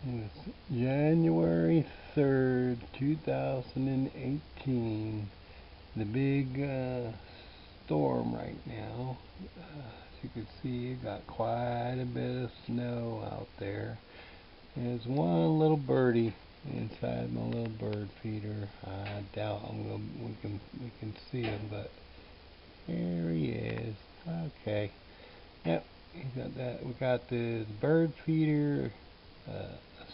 It's January 3rd, 2018. The big storm right now. As you can see, you got quite a bit of snow out there. There's one little birdie inside my little bird feeder. I doubt we can see him, but there he is. Okay. Yep, we got that. We got the bird feeder, a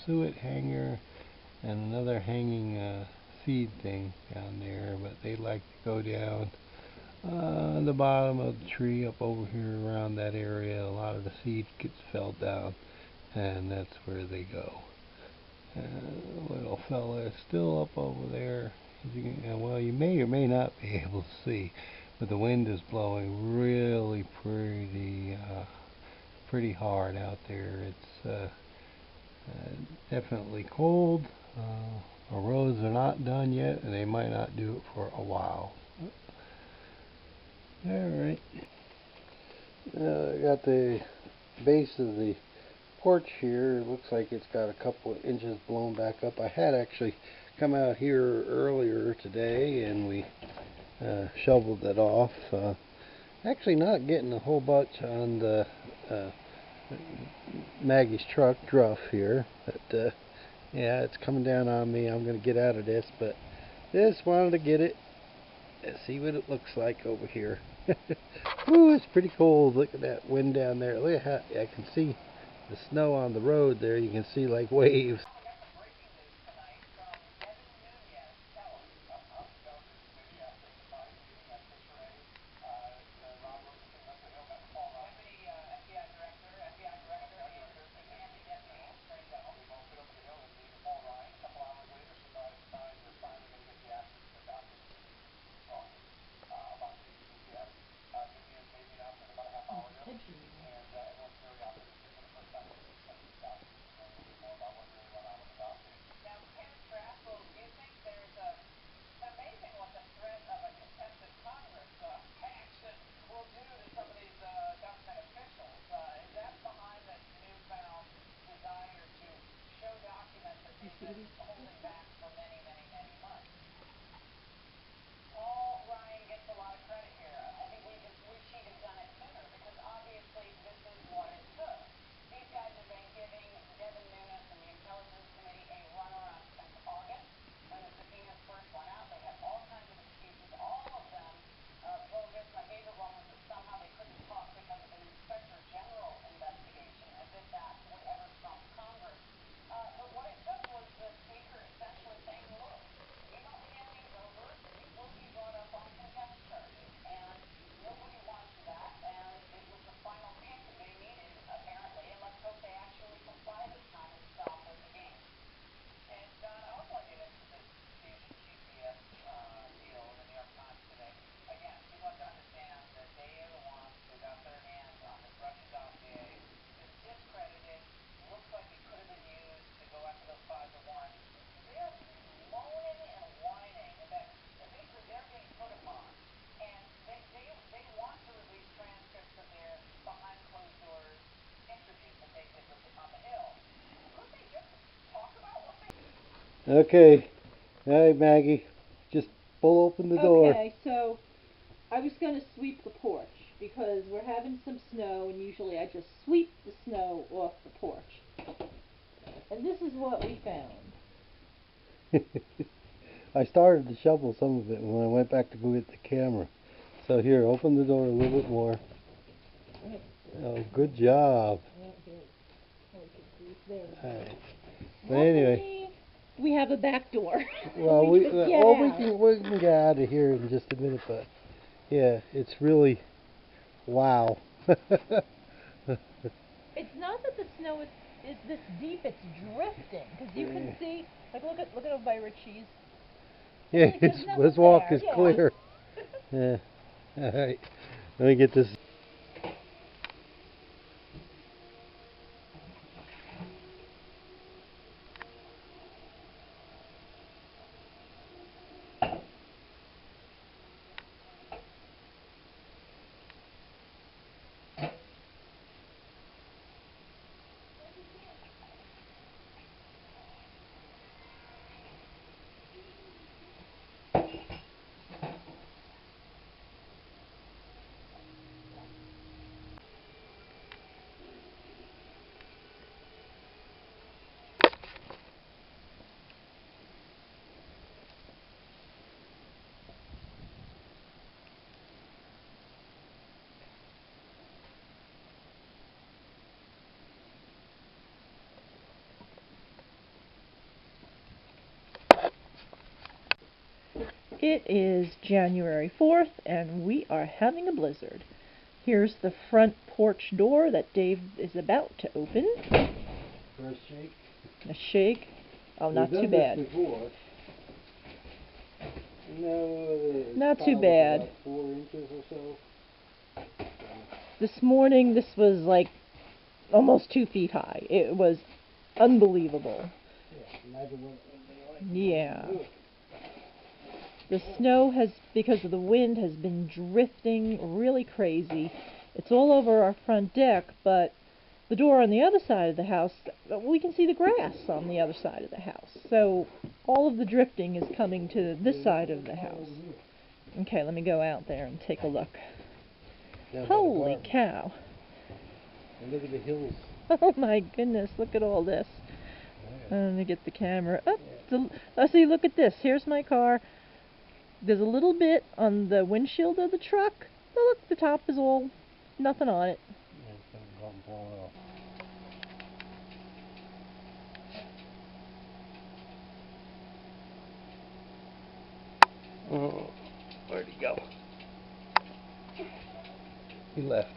suet hanger, and another hanging seed thing down there. But they like to go down the bottom of the tree up over here around that area. A lot of the seed gets fell down, and that's where they go. The little fella is still up over there. Well, you may or may not be able to see, but the wind is blowing really pretty hard out there. It's definitely cold. Our roads are not done yet, and they might not do it for a while. Alright. I got the base of the porch here. It looks like it's got a couple of inches blown back up. I had actually come out here earlier today, and we shoveled it off. Actually not getting a whole bunch on the Maggie's truck, Druff here, but yeah, it's coming down on me. I'm going to get out of this, but just wanted to get it and see what it looks like over here. Ooh, it's pretty cold. Look at that wind down there. Look at how I can see the snow on the road there. You can see like waves. Okay, all right, Maggie, just pull open the door. Okay, so I was going to sweep the porch because we're having some snow, and usually I just sweep the snow off the porch. And this is what we found. I started to shovel some of it when I went back to go get the camera. So here, open the door a little bit more. Oh, good job. Alright. But anyway, we have a back door. well, we can get out of here in just a minute, but yeah, it's really wow. It's not that the snow is this deep; it's drifting because you can see. Like, look at my Richie's. Yeah, his walk there. is clear. Yeah. All right. Let me get this. It is January 4th, and we are having a blizzard. Here's the front porch door that Dave is about to open. First shake. A shake. Oh, We've not done too bad. This before. No, Not too bad. About 4 inches or so. This morning, this was like almost 2 feet high. It was unbelievable. Yeah, imagine what it would be like. Yeah. Ugh. The snow has, because of the wind, has been drifting really crazy. It's all over our front deck, but the door on the other side of the house, we can see the grass on the other side of the house. So all of the drifting is coming to this side of the house. Okay, let me go out there and take a look. Holy cow. And look at the hills. Oh my goodness, look at all this. Yeah. Let me get the camera up. Let's see, look at this. Here's my car. There's a little bit on the windshield of the truck. But look, the top is all, nothing on it. Yeah, it's gonna blow off. Oh, where'd he go? He left.